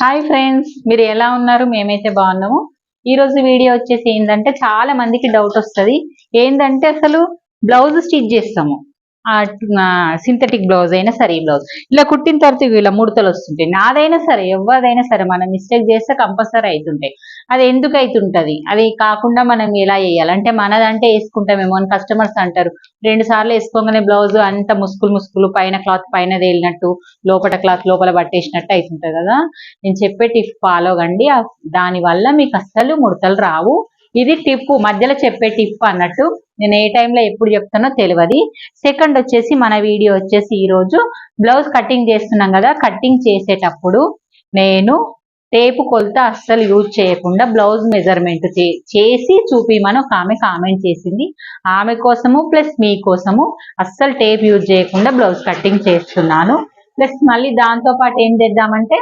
Hi friends, మీరు ఎలా ఉన్నారు? మేమైతే బాగున్నాము. ఈ రోజు వీడియో వచ్చేసి ఏంటంటే చాలా మందికి డౌట్ వస్తుంది. ఏంటంటే అసలు బ్లౌజ్ స్టిచ్ చేస్తాము, సింథటిక్ బ్లౌజ్ అయినా సరే ఈ బ్లౌజ్ ఇలా కుట్టిన తర్వాత ఇలా ముడతలు వస్తుంటాయి. నాదైనా సరే ఎవరిదైనా సరే మనం మిస్టేక్ చేస్తే కంపల్సరీ అవుతుంటాయి. అది ఎందుకు అవుతుంటది? అది కాకుండా మనం ఎలా వేయాలి అంటే మనదంటే వేసుకుంటామేమో అని కస్టమర్స్ అంటారు. 2 సార్లు వేసుకోగానే బ్లౌజ్ అంత ముసుకులు ముసుకులు, పైన క్లాత్ పైన తేలినట్టు, లోపల క్లాత్ లోపల పట్టేసినట్టు అవుతుంటది కదా. నేను చెప్పే టిప్ ఫాలో కండి, దాని వల్ల మీకు అస్సలు ముడతలు రావు. ఇది టిప్, మధ్యలో చెప్పే టిప్ అన్నట్టు. నేను ఏ టైంలో ఎప్పుడు చెప్తానో తెలియదు. సెకండ్ వచ్చేసి మన వీడియో వచ్చేసి ఈరోజు బ్లౌజ్ కటింగ్ చేస్తున్నాం కదా. కటింగ్ చేసేటప్పుడు నేను టేపు కొలత అస్సలు యూజ్ చేయకుండా బ్లౌజ్ మెజర్మెంట్ చేసి చూపిమని ఒక ఆమె కామెంట్ చేసింది. ఆమె కోసము ప్లస్ మీకోసము అస్సలు టేప్ యూజ్ చేయకుండా బ్లౌజ్ కటింగ్ చేస్తున్నాను. ప్లస్ మళ్ళీ దాంతో పాటు ఏం చేద్దామంటే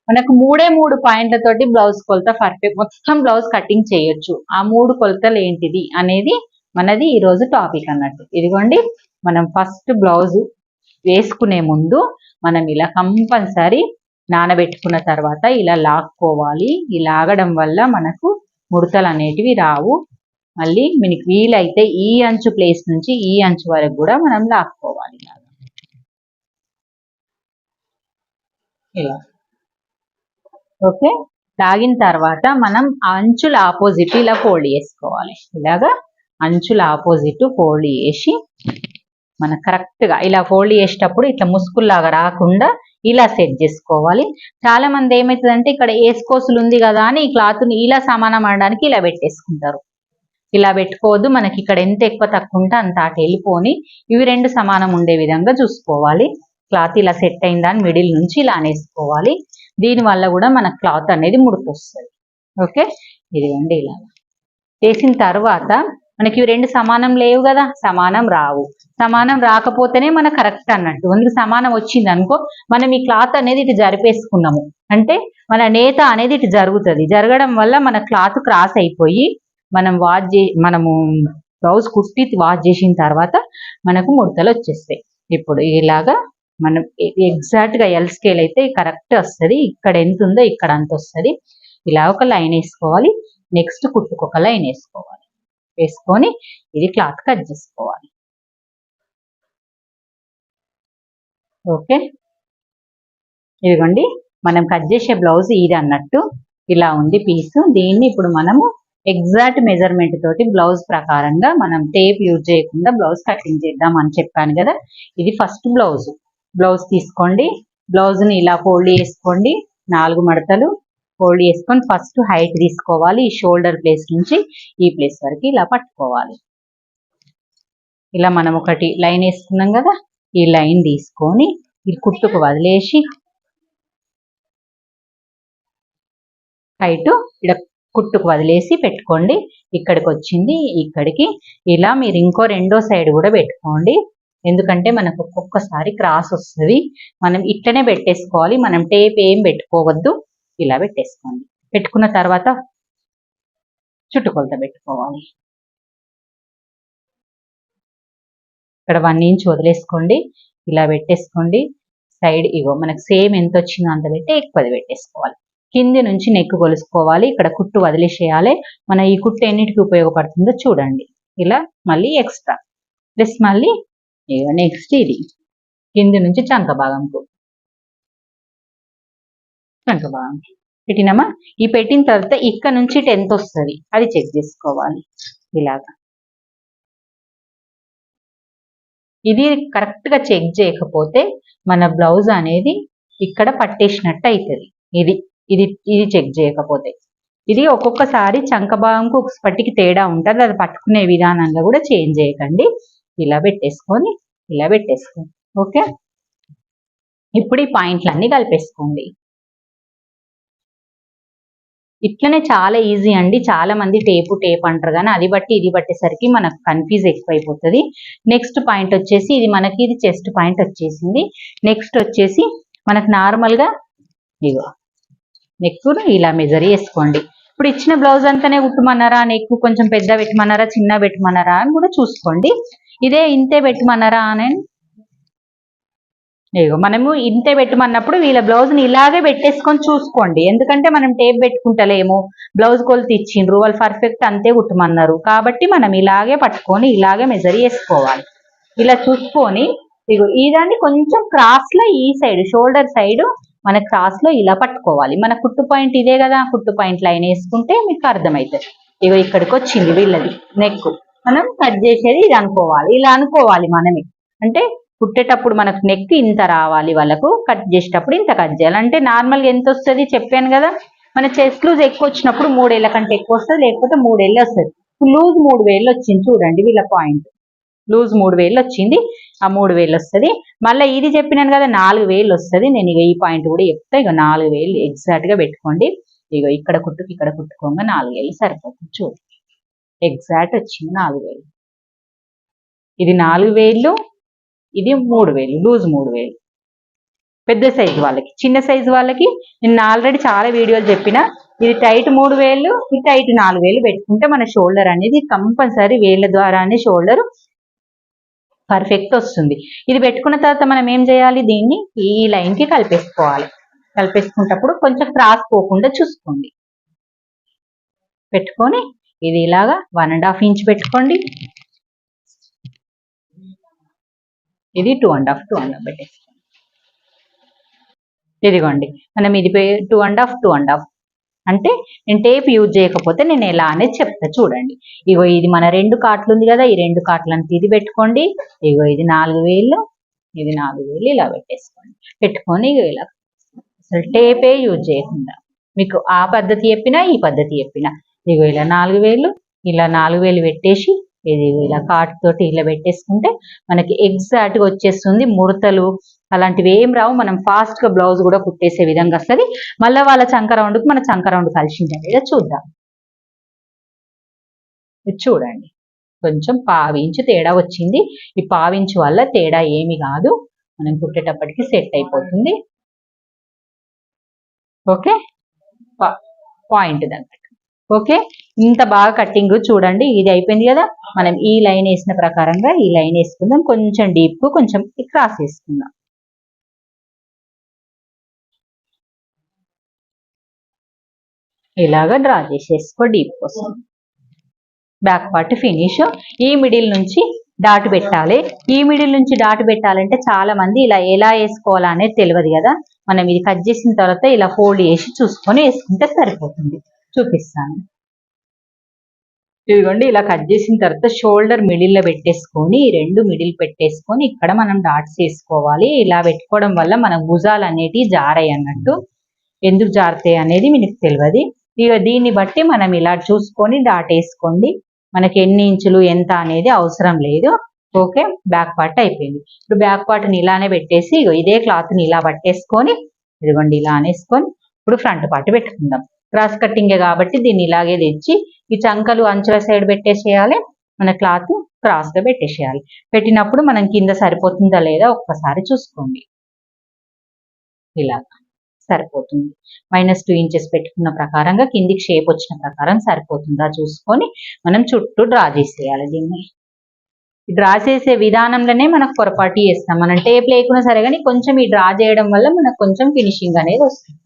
మనకు 3 పాయింట్లతోటి బ్లౌజ్ కొలత పర్ఫెక్ట్ మొత్తం బ్లౌజ్ కటింగ్ చేయొచ్చు. ఆ 3 కొలతలు ఏంటిది అనేది మనది ఈరోజు టాపిక్ అన్నట్టు. ఇదిగోండి, మనం ఫస్ట్ బ్లౌజ్ వేసుకునే ముందు మనం ఇలా కంపల్సరీ నానబెట్టుకున్న తర్వాత ఇలా లాక్కోవాలి. ఈ లాగడం వల్ల మనకు ముడతలు అనేటివి రావు. మళ్ళీ మనకి వీలైతే ఈ అంచు ప్లేస్ నుంచి ఈ అంచు వరకు కూడా మనం లాక్కోవాలి ఇలా. ఓకే, లాగిన తర్వాత మనం అంచుల ఆపోజిట్ ఇలా ఫోల్డ్ చేసుకోవాలి. ఇలాగా అంచుల ఆపోజిట్ ఫోల్డ్ చేసి మనం కరెక్ట్గా ఇలా ఫోల్డ్ చేసేటప్పుడు ఇట్లా ముసుకుల్లాగా రాకుండా ఇలా సెట్ చేసుకోవాలి. చాలా మంది ఏమవుతుందంటే ఇక్కడ ఏసుకోసులు ఉంది కదా అని ఈ క్లాత్ని ఇలా సమానం అనడానికి ఇలా పెట్టేసుకుంటారు. ఇలా పెట్టుకోవద్దు. మనకి ఇక్కడ ఎంత ఎక్కువ తక్కువ ఉంటే అంత అటు వెళ్ళిపోని ఇవి 2 సమానం ఉండే విధంగా చూసుకోవాలి. క్లాత్ ఇలా సెట్ అయిందని మిడిల్ నుంచి ఇలా అనేసుకోవాలి. దీనివల్ల కూడా మన క్లాత్ అనేది ముడుకొస్తుంది. ఓకే, ఇదిగోండి ఇలా చేసిన తర్వాత మనకి ఇవి 2 సమానం లేవు కదా, సమానం రావు. సమానం రాకపోతేనే మన కరెక్ట్ అన్నట్టు. అందుకు సమానం వచ్చింది అనుకో, మనం ఈ క్లాత్ అనేది ఇటు జరిపేసుకున్నాము అంటే మన నేత అనేది ఇటు జరుగుతుంది. జరగడం వల్ల మన క్లాత్ క్రాస్ అయిపోయి మనము బ్లౌజ్ కుట్టి వాష్ చేసిన తర్వాత మనకు ముడతలు వచ్చేస్తాయి. ఇప్పుడు ఇలాగా మనం ఎగ్జాక్ట్ గా ఎల్ స్కేల్ అయితే కరెక్ట్ వస్తుంది. ఇక్కడ ఎంత ఉందో ఇక్కడ అంత వస్తుంది. ఇలా ఒక లైన్ వేసుకోవాలి. నెక్స్ట్ కుట్టుకు ఒక లైన్ వేసుకోవాలి. వేసుకొని ఇది క్లాత్ కట్ చేసుకోవాలి. ఓకే, ఇదిగోండి మనం కట్ చేసే బ్లౌజ్ ఇది అన్నట్టు ఇలా ఉంది పీసు. దీన్ని ఇప్పుడు మనము ఎగ్జాక్ట్ మెజర్మెంట్ తోటి బ్లౌజ్ ప్రకారంగా మనం టేప్ యూజ్ చేయకుండా బ్లౌజ్ కటింగ్ చేద్దాం అని చెప్పాను కదా. ఇది ఫస్ట్ బ్లౌజ్ తీసుకోండి. బ్లౌజ్ని ఇలా ఫోల్డ్ చేసుకోండి. 4 మడతలు ఫోల్డ్ చేసుకొని ఫస్ట్ హైట్ తీసుకోవాలి. ఈ షోల్డర్ ప్లేస్ నుంచి ఈ ప్లేస్ వరకు ఇలా పట్టుకోవాలి. ఇలా మనం ఒకటి లైన్ వేసుకున్నాం కదా, ఈ లైన్ తీసుకొని ఈ కుట్టుకు వదిలేసి హైట్ ఇక్కడ కుట్టుకు వదిలేసి పెట్టుకోండి. ఇక్కడికి వచ్చింది, ఇక్కడికి ఇలా మీరు ఇంకో రెండో సైడ్ కూడా పెట్టుకోండి. ఎందుకంటే మనకు ఒక్కొక్కసారి క్రాస్ వస్తుంది. మనం ఇట్లనే పెట్టేసుకోవాలి. మనం టేప్ ఏం పెట్టుకోవద్దు. ఇలా పెట్టేసుకోండి. పెట్టుకున్న తర్వాత చుట్టుకొలత పెట్టుకోవాలి. ఇక్కడ 1 ఇంచ్ వదిలేసుకోండి. ఇలా పెట్టేసుకోండి. సైడ్ ఇగో మనకు సేమ్ ఎంత వచ్చిందో అంత పెట్టి ఎక్కువది పెట్టేసుకోవాలి. కింది నుంచి నెక్ కొలుసుకోవాలి. ఇక్కడ కుట్టు వదిలేసేయాలి. మన ఈ కుట్టు ఎన్నిటికి ఉపయోగపడుతుందో చూడండి. ఇలా మళ్ళీ ఎక్స్ట్రా ప్లస్ మళ్ళీ నెక్స్ట్ ఇది కింది నుంచి చంక భాగంకు పెట్టినామా. ఈ పెట్టిన తర్వాత ఇక్కడ నుంచి 10th వస్తుంది, అది చెక్ చేసుకోవాలి. ఇలాగా ఇది కరెక్ట్ గా చెక్ చేయకపోతే మన బ్లౌజ్ అనేది ఇక్కడ పట్టేసినట్టు అవుతుంది. ఇది చెక్ చేయకపోతే ఇది ఒక్కొక్కసారి చంక భాగంకు ఒక పట్టికి తేడా ఉంటుంది. అది పట్టుకునే విధానంలో కూడా చేంజ్ చేయకండి. ఇలా పెట్టేసుకోండి. ఓకే, ఇప్పుడు ఈ పాయింట్లన్నీ కలిపేసుకోండి. ఇట్లనే చాలా ఈజీ అండి. చాలా మంది టేప్ అంటారు కానీ అది బట్టి ఇది బట్టేసరికి మనకు కన్ఫ్యూజ్ ఎక్కువైపోతుంది. నెక్స్ట్ పాయింట్ వచ్చేసి ఇది చెస్ట్ పాయింట్ వచ్చేసింది. నెక్స్ట్ వచ్చేసి మనకు నార్మల్గా ఇగో నెక్ ఇలా మెజర్ చేసుకోండి. ఇప్పుడు ఇచ్చిన బ్లౌజ్ అంతానే కుట్టమన్నారా, నెక్ కొంచెం పెద్ద పెట్టమన్నారా, చిన్న పెట్టమన్నారా అని కూడా చూసుకోండి. ఇదే ఇంతే పెట్టమన్నారా అని ఇగో మనము ఇంతే పెట్టమన్నప్పుడు వీళ్ళ బ్లౌజ్ని ఇలాగే పెట్టేసుకొని చూసుకోండి. ఎందుకంటే మనం టేప్ పెట్టుకుంటలేము, బ్లౌజ్ కొలత ఇచ్చిండ్రు, వాళ్ళు పర్ఫెక్ట్ అంతే కుట్టమన్నారు కాబట్టి మనం ఇలాగే పట్టుకొని ఇలాగే మెజర్ చేసుకోవాలి. ఇలా చూసుకొని ఇగో ఈ దాన్ని కొంచెం క్రాస్ లో ఈ సైడ్ షోల్డర్ సైడ్ మన క్రాస్ లో ఇలా పట్టుకోవాలి. మన కుట్టు పాయింట్ ఇదే కదా, కుట్టు పాయింట్ లైన్ వేసుకుంటే మీకు అర్థమవుతుంది. ఇగో ఇక్కడికి వచ్చింది వీళ్ళది నెక్, మనం కట్ చేసేది ఇది అనుకోవాలి. ఇలా అనుకోవాలి మనమే, అంటే కుట్టేటప్పుడు మనకు నెక్ ఇంత రావాలి, వాళ్ళకు కట్ చేసేటప్పుడు ఇంత కట్ చేయాలి. అంటే నార్మల్గా ఎంత వస్తుంది చెప్పాను కదా, మన చెస్ట్ లూజ్ ఎక్కువ వచ్చినప్పుడు 3 కంటే ఎక్కువ వస్తుంది, లేకపోతే 3 వస్తుంది. లూజ్ 3 వచ్చింది చూడండి, వీళ్ళ పాయింట్ లూజ్ 3 వచ్చింది, ఆ 3 వస్తుంది. మళ్ళీ ఇది చెప్పినాను కదా 4 వస్తుంది. నేను ఇక ఈ పాయింట్ కూడా చెప్తా. ఇక 4 ఎగ్జాక్ట్ గా పెట్టుకోండి. ఇక ఇక్కడ కుట్టుకోగా 4 సరిపోతుంది. చూడు ఎగ్జాక్ట్ వచ్చింది 4 ఇది 4 ఇది 3 లూజ్ 3 పెద్ద సైజు వాళ్ళకి. చిన్న సైజు వాళ్ళకి నేను ఆల్రెడీ చాలా వీడియోలు చెప్పిన, ఇది టైట్ 3 ఇది టైట్ 4 పెట్టుకుంటే మన షోల్డర్ అనేది కంపల్సరీ వేళ్ళ ద్వారానే షోల్డర్ పర్ఫెక్ట్ వస్తుంది. ఇది పెట్టుకున్న తర్వాత మనం ఏం చేయాలి, దీన్ని ఈ లైన్ కి కలిపేసుకోవాలి. కలిపేసుకున్నప్పుడు కొంచెం క్రాస్ పోకుండా చూసుకోండి. పెట్టుకొని ఇది ఇలాగా 1.5 ఇంచ్ పెట్టుకోండి. ఇది 2.5 పెట్టేసుకోండి. ఇదిగోండి మనం ఇది 2.5 అంటే నేను టేప్ యూజ్ చేయకపోతే నేను ఎలా అనేది చెప్తా చూడండి. ఇగో ఇది మన 2 కాట్లు ఉంది కదా, ఈ 2 కాట్లంతా ఇది పెట్టుకోండి. ఇగో ఇది 4 ఇది 4 ఇలా పెట్టేసుకోండి. పెట్టుకొని ఇగో ఇలా అసలు టేపే యూజ్ చేయకుండా మీకు ఆ పద్ధతి చెప్పినా ఈ పద్ధతి చెప్పినా ఇగో ఇలా 4 పెట్టేసి ఇది ఇలా కాటు తోటి ఇలా పెట్టేసుకుంటే మనకి ఎగ్జాక్ట్ గా వచ్చేస్తుంది. ముడతలు అలాంటివి ఏం రావు. మనం ఫాస్ట్ గా బ్లౌజ్ కూడా కుట్టేసే విధంగా వస్తుంది. మళ్ళీ వాళ్ళ చంక రౌండ్కి మన చంక రౌండ్ కలిసిందా లేదా చూద్దాం. చూడండి కొంచెం 1/2 ఇంచు తేడా వచ్చింది. ఈ 1/2 ఇంచు వల్ల తేడా ఏమి కాదు, మనం కుట్టేటప్పటికి సెట్ అయిపోతుంది. ఓకే, పాయింట్ దగ్గర ఓకే. ఇంత బాగా కట్టింగ్ చూడండి. ఇది అయిపోయింది కదా, మనం ఈ లైన్ వేసిన ప్రకారంగా ఈ లైన్ వేసుకుందాం. కొంచెం డీప్ కు కొంచెం క్రాస్ వేసుకుందాం. ఇలాగా డ్రా చేసేసుకో డీప్ కోసం. Back part finish. ఈ మిడిల్ నుంచి డాట్ పెట్టాలి. ఈ మిడిల్ నుంచి డాట్ పెట్టాలంటే చాలా మంది ఇలా ఎలా వేసుకోవాలా అనేది తెలియదు కదా. మనం ఇది కట్ చేసిన తర్వాత ఇలా ఫోల్డ్ చేసి చూసుకొని వేసుకుంటే సరిపోతుంది. చూపిస్తాను. ఇదిగోండి ఇలా కట్ చేసిన తర్వాత షోల్డర్ మిడిల్ లో పెట్టేసుకొని 2 మిడిల్ పెట్టేసుకొని ఇక్కడ మనం డాట్స్ వేసుకోవాలి. ఇలా పెట్టుకోవడం వల్ల మన భుజాలు అనేటివి జారాయి అన్నట్టు. ఎందుకు జారుతాయి అనేది మీకు తెలియదు. ఇక దీన్ని బట్టి మనం ఇలా చూసుకొని డాట్ వేసుకోండి. మనకి ఎన్ని ఇంచులు ఎంత అనేది అవసరం లేదు. ఓకే, బ్యాక్ పార్ట్ అయిపోయింది. ఇప్పుడు బ్యాక్ పార్ట్ని ఇలానే పెట్టేసి ఇదే క్లాత్ని ఇలా పట్టేసుకొని ఇదిగోండి ఇలా అనేసుకొని ఇప్పుడు ఫ్రంట్ పార్ట్ పెట్టుకుందాం. క్రాస్ కట్టింగే కాబట్టి దీన్ని ఇలాగే తెచ్చి ఈ చంకలు అంచుల సైడ్ పెట్టేసేయాలి. మన క్లాత్ క్రాస్ గా పెట్టేసేయాలి. పెట్టినప్పుడు మనం కింద సరిపోతుందా లేదా ఒక్కసారి చూసుకోండి. ఇలా సరిపోతుంది. -2 ఇంచెస్ పెట్టుకున్న ప్రకారంగా కిందికి షేప్ వచ్చిన ప్రకారం సరిపోతుందా చూసుకొని మనం చుట్టూ డ్రా చేసేయాలి. దీన్ని డ్రా చేసే విధానంలోనే మనకు పొరపాటు చేస్తాం. మనం టేప్ లేకున్నా సరే కానీ కొంచెం ఈ డ్రా చేయడం వల్ల మనకు కొంచెం ఫినిషింగ్ అనేది వస్తుంది.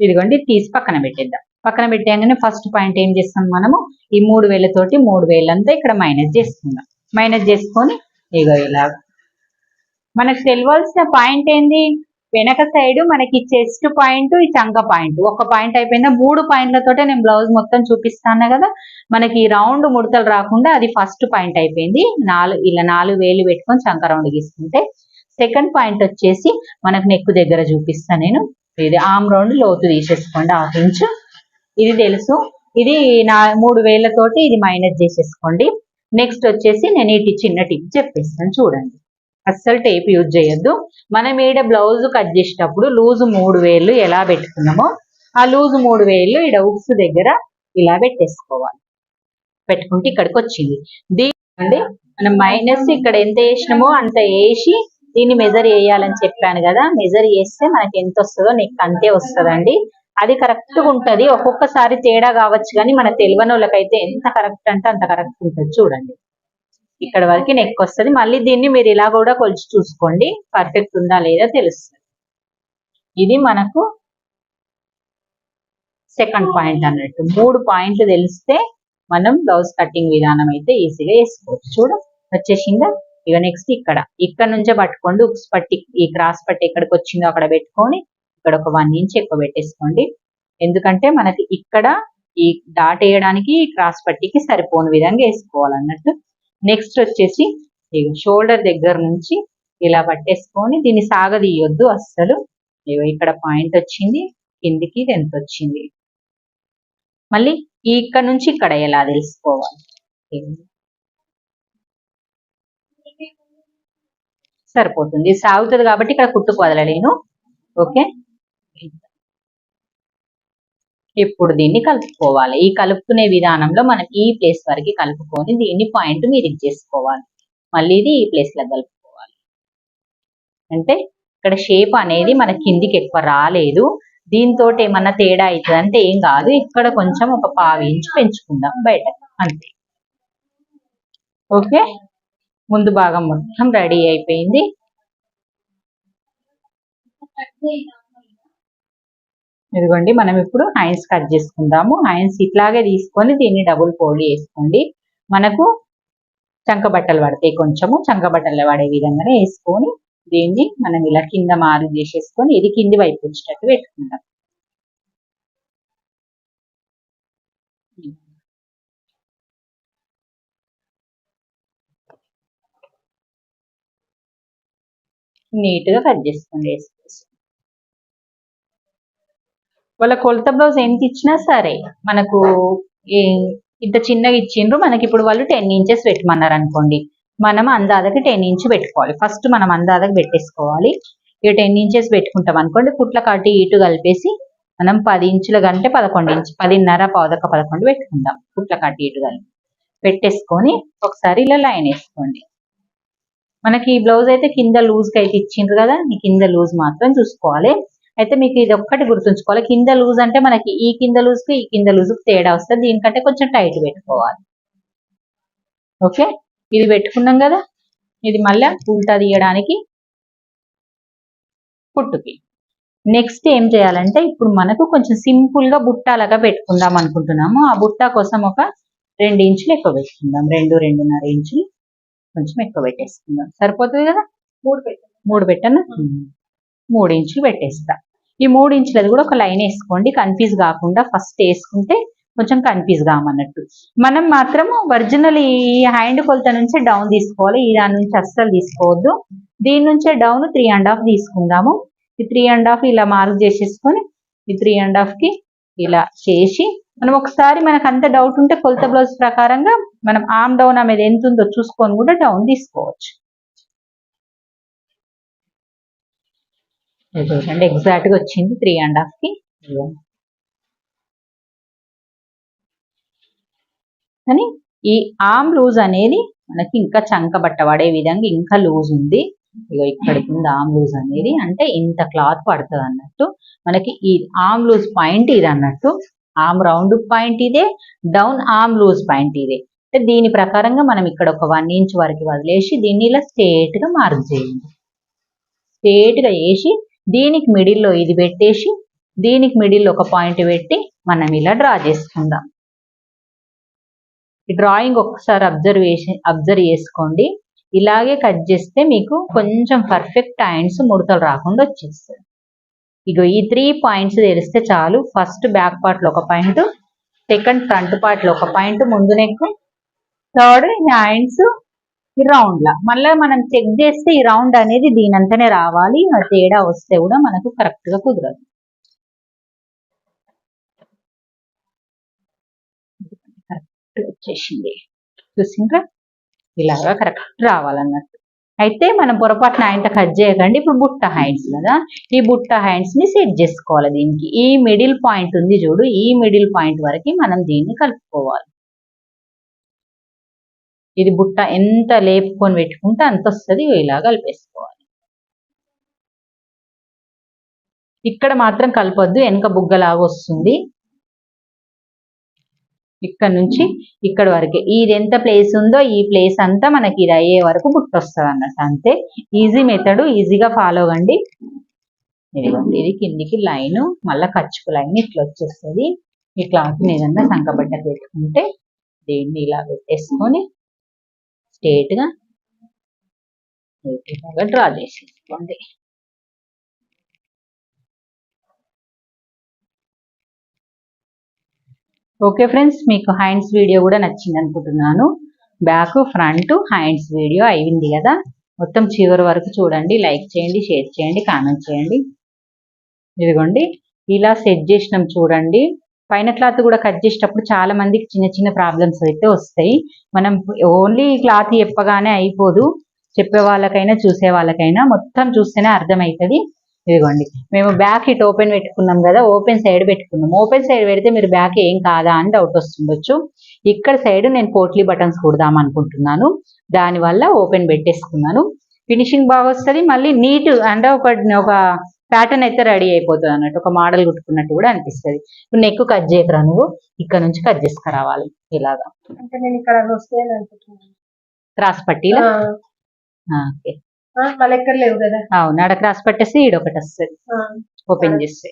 ఇదిగోండి తీసి పక్కన పెట్టేద్దాం. పక్కన పెట్టేయగానే ఫస్ట్ పాయింట్ ఏం చేస్తాం, మనము ఈ 3,000 తోటి 3,000 అంతా ఇక్కడ మైనస్ చేసుకుందాం. మైనస్ చేసుకొని ఇగో ఇలా మనకు తెలియాల్సిన పాయింట్ ఏంది, వెనక సైడ్ మనకి చెస్ట్ పాయింట్ ఈ చంక పాయింట్ ఒక పాయింట్ అయిపోయిందా. 3 పాయింట్లతోటే నేను బ్లౌజ్ మొత్తం చూపిస్తాను కదా. మనకి రౌండ్ ముడతలు రాకుండా అది ఫస్ట్ పాయింట్ అయిపోయింది. ఇలా 4 వేలు పెట్టుకొని చంక రౌండ్ గీసుకుంటే సెకండ్ పాయింట్ వచ్చేసి మనకు నెక్ దగ్గర చూపిస్తాను నేను. ఇది ఆమ్ రౌండ్ లోతు తీసేసుకోండి 1/2 ఇంచు. ఇది తెలుసు. ఇది 3,000 తోటి ఇది మైనస్ చేసేసుకోండి. నెక్స్ట్ వచ్చేసి నేను ఇటు చిన్న టిప్ చెప్పేస్తాను చూడండి. అస్సలు టేప్ యూజ్ చేయొద్దు. మనం ఈడ బ్లౌజ్ కట్ చేసేటప్పుడు లూజ్ 3,000 ఎలా పెట్టుకున్నామో ఆ లూజ్ 3,000 ఈడ ఉక్స్ దగ్గర ఇలా పెట్టేసుకోవాలి. పెట్టుకుంటే ఇక్కడికి వచ్చింది. దీని మనం మైనస్ ఇక్కడ ఎంత వేసినామో అంత వేసి దీన్ని మెజర్ చేయాలని చెప్పాను కదా, మెజర్ చేస్తే మనకి ఎంత వస్తుందో నెక్ అంతే వస్తుందండి. అది కరెక్ట్ గా ఉంటది. ఒక్కొక్కసారి తేడా కావచ్చు కానీ మన తెలియని వాళ్ళకైతే ఎంత కరెక్ట్ అంటే అంత కరెక్ట్ ఉంటుంది. చూడండి ఇక్కడ వరకు నెక్ వస్తుంది. మళ్ళీ దీన్ని మీరు ఇలా కూడా కొలిచి చూసుకోండి, పర్ఫెక్ట్ ఉందా లేదా తెలుస్తుంది. ఇది మనకు సెకండ్ పాయింట్ అన్నట్టు. 3 పాయింట్లు తెలిస్తే మనం బ్లౌజ్ కటింగ్ విధానం అయితే ఈజీగా వేసుకోవచ్చు. చూడ వచ్చేసిందా. ఇక నెక్స్ట్ ఇక్కడ నుంచే పట్టుకోండి. ఉక్స్ పట్టి ఈ క్రాస్ పట్టి ఎక్కడికి వచ్చిందో అక్కడ పెట్టుకొని ఇక్కడ ఒక 1 ఇంచ్ ఎక్కువ పెట్టేసుకోండి. ఎందుకంటే మనకి ఇక్కడ ఈ డాట్ వేయడానికి క్రాస్ పట్టికి సరిపోని విధంగా వేసుకోవాలన్నట్టు. నెక్స్ట్ వచ్చేసి షోల్డర్ దగ్గర నుంచి ఇలా పట్టేసుకొని దీన్ని సాగదీయొద్దు అస్సలు. ఇక్కడ పాయింట్ వచ్చింది, కిందికి ఎంత వచ్చింది, మళ్ళీ ఇక్కడ నుంచి ఇక్కడ ఎలా తెలుసుకోవాలి. సరిపోతుంది, సాగుతుంది కాబట్టి ఇక్కడ కుట్టుకు వదలలేను. ఓకే, ఇప్పుడు దీన్ని కలుపుకోవాలి. ఈ కలుపుకునే విధానంలో మనం ఈ ప్లేస్ వరకు కలుపుకొని దీన్ని పాయింట్ మీరు చేసుకోవాలి. మళ్ళీ ఇది ఈ ప్లేస్ లో కలుపుకోవాలి. అంటే ఇక్కడ షేప్ అనేది మన కిందికి ఎక్కువ రాలేదు. దీంతో ఏమన్నా తేడా అవుతుంది అంటే ఏం కాదు. ఇక్కడ కొంచెం ఒక 1/2 ఇంచ్ పెంచుకుందాం బయట, అంతే. ఓకే, ముందు భాగం మొత్తం రెడీ అయిపోయింది. ఇదిగోండి, మనం ఇప్పుడు హైన్స్ కట్ చేసుకుందాము. హైన్స్ ఇట్లాగే తీసుకొని దీన్ని డబుల్ ఫోల్డ్ చేసుకోండి. మనకు చంక బట్టలు పడతాయి, కొంచెము చంక బట్టలు పడే విధంగానే వేసుకొని దీన్ని మనం ఇలా కింద మార్క్ చేసేసుకొని ఇది కింది వైపు వచ్చేటట్టు పెట్టుకుందాం. నీట్ గా కట్ చేసుకోండి. వేసుకోవచ్చు. వాళ్ళ కొలత బ్లౌజ్ ఎంత ఇచ్చినా సరే మనకు ఇంత చిన్నగా ఇచ్చిండ్రు, మనకి ఇప్పుడు వాళ్ళు 10 ఇంచెస్ పెట్టమన్నారు అనుకోండి, మనం అందాదకి 10 ఇంచ్ పెట్టుకోవాలి. ఫస్ట్ మనం అందాదకి పెట్టేసుకోవాలి. ఇక 10 ఇంచెస్ పెట్టుకుంటాం అనుకోండి, కుట్ల కాటి ఇటు కలిపేసి మనం 10 ఇంచుల కంటే 11 ఇంచ్ 10.5 పావుదక్క 11 పెట్టుకుందాం. కుట్ల కాటి ఇటు కలిపి పెట్టేసుకొని ఒకసారి ఇలా లైన్ వేసుకోండి. మనకి ఈ బ్లౌజ్ అయితే కింద లూజ్కి అయితే ఇచ్చిండ్రు కదా, ఈ కింద లూజ్ మాత్రం చూసుకోవాలి. అయితే మీకు ఇది ఒక్కటి గుర్తుంచుకోవాలి, కింద లూజ్ అంటే మనకి ఈ కింద లూజ్కి ఈ కింద లూజ్కి తేడా వస్తుంది. దీనికంటే కొంచెం టైట్ పెట్టుకోవాలి. ఓకే, ఇది పెట్టుకున్నాం కదా, ఇది మళ్ళీ ఉల్టా తీయడానికి కుట్టుకి. నెక్స్ట్ ఏం చేయాలంటే ఇప్పుడు మనకు కొంచెం సింపుల్ గా బుట్టాలుగా పెట్టుకుందాం అనుకుంటున్నాము. ఆ బుట్ట కోసం ఒక 2 ఇంచులు ఎక్కువ పెట్టుకుందాం. 2-2.5 ఇంచులు కొంచెం ఎక్కువ పెట్టేసుకుందాం. సరిపోతుంది కదా. 3 పెట్టను, 3 ఇంచులు పెట్టేస్తా. ఈ 3 ఇంచులది కూడా ఒక లైన్ వేసుకోండి, కన్ఫ్యూజ్ కాకుండా. ఫస్ట్ వేసుకుంటే కొంచెం కన్ఫ్యూజ్ కామన్నట్టు. మనం మాత్రం ఒరిజినల్ ఈ హ్యాండ్ కొలత నుంచే డౌన్ తీసుకోవాలి, ఈ దాని నుంచి అస్సలు తీసుకోవద్దు. దీని నుంచే డౌన్ 3.5 తీసుకుందాము. ఈ 3.5 ఇలా మార్క్ చేసేసుకొని ఈ 3.5 కి ఇలా చేసి మనం ఒకసారి మనకు అంత డౌట్ ఉంటే కొలత బ్లౌజ్ ప్రకారంగా మనం ఆమ్ డౌన్ అనేది ఎంత ఉందో చూసుకొని కూడా డౌన్ తీసుకోవచ్చు. అంటే ఎగ్జాక్ట్ గా వచ్చింది 3.5 కి. కానీ ఈ ఆమ్ లూజ్ అనేది మనకి ఇంకా చంక బట్ట పడే విధంగా ఇంకా లూజ్ ఉంది. ఇక ఇక్కడికి ఉంది ఆమ్ లూజ్ అనేది, అంటే ఇంత క్లాత్ పడుతుంది అన్నట్టు. మనకి ఈ ఆమ్ లూజ్ పాయింట్ ఇది అన్నట్టు. ఆమ్ రౌండ్ పాయింట్ ఇదే, డౌన్ ఆమ్ లూజ్ పాయింట్ ఇదే. అంటే దీని ప్రకారంగా మనం ఇక్కడ ఒక 1 ఇంచ్ వరకు వదిలేసి దీన్ని ఇలా స్ట్రేట్ గా మార్క్ చేయండి. స్ట్రేట్ గా వేసి దీనికి మిడిల్లో ఇది పెట్టేసి దీనికి మిడిల్లో ఒక పాయింట్ పెట్టి మనం ఇలా డ్రా చేసుకుందాం. ఈ డ్రాయింగ్ ఒక్కసారి అబ్జర్వ్ చేసుకోండి. ఇలాగే కట్ చేస్తే మీకు కొంచెం పర్ఫెక్ట్ హ్యాండ్స్ ముడతలు రాకుండా వచ్చేస్తాయి. ఇగో ఈ 3 పాయింట్స్ తెలిస్తే చాలు. ఫస్ట్ బ్యాక్ పార్ట్ లో ఒక పాయింట్, సెకండ్ ఫ్రంట్ పార్ట్ లో ఒక పాయింట్, ముందు నెక్, థర్డ్ హ్యాండ్స్ ఈ రౌండ్ లా. మళ్ళీ మనం చెక్ చేస్తే ఈ రౌండ్ అనేది దీనంతనే రావాలి. తేడా వస్తే కూడా మనకు కరెక్ట్ గా కుదరదు. కరెక్ట్ వచ్చేసింది, చూసిండ్రా? ఇలాగా కరెక్ట్ రావాలన్నట్టు. అయితే మనం పొరపాటున ఆయన కట్ చేయకండి. ఇప్పుడు బుట్ట హ్యాండ్స్ కదా, ఈ బుట్ట హ్యాండ్స్ ని సెట్ చేసుకోవాలి. దీనికి ఈ మిడిల్ పాయింట్ ఉంది చూడు, ఈ మిడిల్ పాయింట్ వరకు మనం దీన్ని కలుపుకోవాలి. ఇది బుట్ట ఎంత లేపుకొని పెట్టుకుంటే అంత వస్తుంది. ఇలా కలిపేసుకోవాలి. ఇక్కడ మాత్రం కలపొద్దు, వెనక బుగ్గలాగా వస్తుంది. ఇక్కడ నుంచి ఇక్కడ వరకే, ఇది ఎంత ప్లేస్ ఉందో ఈ ప్లేస్ అంతా మనకి ఇది అయ్యే వరకు బుట్టొస్తుంది అన్నట్టు. అంతే, ఈజీ మెథడ్, ఈజీగా ఫాలో అవ్వండి. ఇదిగోండి, ఇది కిందికి లైన్, మళ్ళీ ఖర్చుకు లైన్ ఇట్లా వచ్చేస్తుంది. ఈ క్లాత్ని ఏదన్నా సంకబట్టకు పెట్టుకుంటే దీన్ని ఇలా పెట్టేసుకొని స్ట్రేట్గా డ్రా చేసేసుకోండి. ఓకే ఫ్రెండ్స్, మీకు హ్యాండ్స్ వీడియో కూడా నచ్చింది అనుకుంటున్నాను. బ్యాక్ ఫ్రంట్ హ్యాండ్స్ వీడియో అయింది కదా, మొత్తం చివరి వరకు చూడండి. లైక్ చేయండి, షేర్ చేయండి, కామెంట్ చేయండి. ఇదిగోండి, ఇలా సెట్ చేసినాం చూడండి. పైన క్లాత్ కూడా కట్ చేసేటప్పుడు చాలా మందికి చిన్న చిన్న ప్రాబ్లమ్స్ అయితే వస్తాయి. మనం ఓన్లీ క్లాత్ చెప్పగానే అయిపోదు, చెప్పే వాళ్ళకైనా చూసే వాళ్ళకైనా మొత్తం చూస్తేనే అర్థమవుతుంది. ఇదిగోండి, మేము బ్యాక్ ఇట్ ఓపెన్ పెట్టుకున్నాం కదా, ఓపెన్ సైడ్ పెట్టుకున్నాం. ఓపెన్ సైడ్ పెడితే మీరు బ్యాక్ ఏం కాదా అని డౌట్ వస్తుండొచ్చు. ఇక్కడ సైడ్ నేను పోట్లీ బటన్స్ కుడదాం అనుకుంటున్నాను, దానివల్ల ఓపెన్ పెట్టేసుకున్నాను. ఫినిషింగ్ బాగా వస్తుంది, మళ్ళీ నీట్ అంటే ఒక ప్యాటర్న్ అయితే రెడీ అయిపోతుంది అన్నట్టు, ఒక మోడల్ కుట్టుకున్నట్టు కూడా అనిపిస్తుంది. ఇప్పుడు నెక్ కట్ చేయకరా, నువ్వు ఇక్కడ నుంచి కట్ చేసుకురావాలి ఇలాగా. అంటే నేను ఇక్కడ వస్తాయని అనుకుంటున్నాను, క్రాస్ పట్టీలా. ఓకే, ఎక్కడ లేవు కదా. అవును, ఆడ క్రాస్ పట్టేసి ఈడొకటి వస్తుంది, ఓపెన్ చేస్తే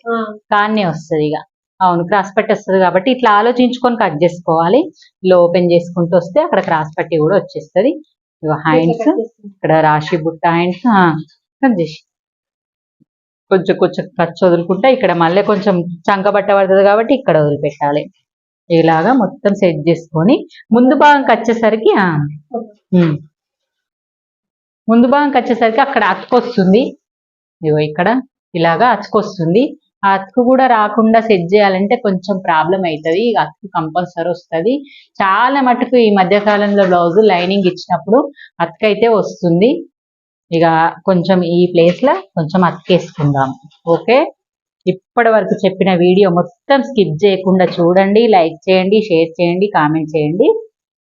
కాన్నే వస్తుంది ఇక. అవును, క్రాస్ పట్టి వస్తుంది కాబట్టి ఇట్లా ఆలోచించుకొని కట్ చేసుకోవాలి. ఇలా ఓపెన్ చేసుకుంటూ వస్తే అక్కడ క్రాస్ పట్టి కూడా వచ్చేస్తుంది. ఇక హ్యాండ్స్ ఇక్కడ రాశి బుట్ట హ్యాండ్స్ కట్ చేసి కొంచెం కొంచెం ఖర్చు వదులుకుంటే ఇక్కడ మళ్ళీ కొంచెం చంక బట్ట పడుతుంది కాబట్టి ఇక్కడ వదిలిపెట్టాలి. ఇలాగా మొత్తం సెట్ చేసుకొని ముందు భాగంకి వచ్చేసరికి అక్కడ అతుకొస్తుంది. ఇగో ఇక్కడ ఇలాగా అతుకొస్తుంది. ఆ అతుకు కూడా రాకుండా సెట్ చేయాలంటే కొంచెం ప్రాబ్లం అవుతుంది. ఇక అతుకు కంపల్సరీ వస్తుంది. చాలా మటుకు ఈ మధ్య కాలంలో బ్లౌజ్ లైనింగ్ ఇచ్చినప్పుడు అతుకు అయితే వస్తుంది. ఇక కొంచెం ఈ ప్లేస్ లో కొంచెం అతికేసుకుందాం. ఓకే, ఇప్పటి వరకు చెప్పిన వీడియో మొత్తం స్కిప్ చేయకుండా చూడండి. లైక్ చేయండి, షేర్ చేయండి, కామెంట్ చేయండి.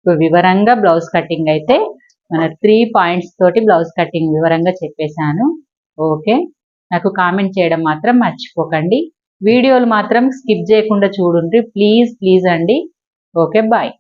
వివరంగా బ్లౌజ్ కటింగ్ అయితే మన 3 పాయింట్స్ తోటి బ్లౌజ్ కటింగ్ వివరంగా చెప్పేశాను. ఓకే, నాకు కామెంట్ చేయడం మాత్రం మర్చిపోకండి. వీడియోలు మాత్రం స్కిప్ చేయకుండా చూడండి ప్లీజ్ అండి. Okay, bye.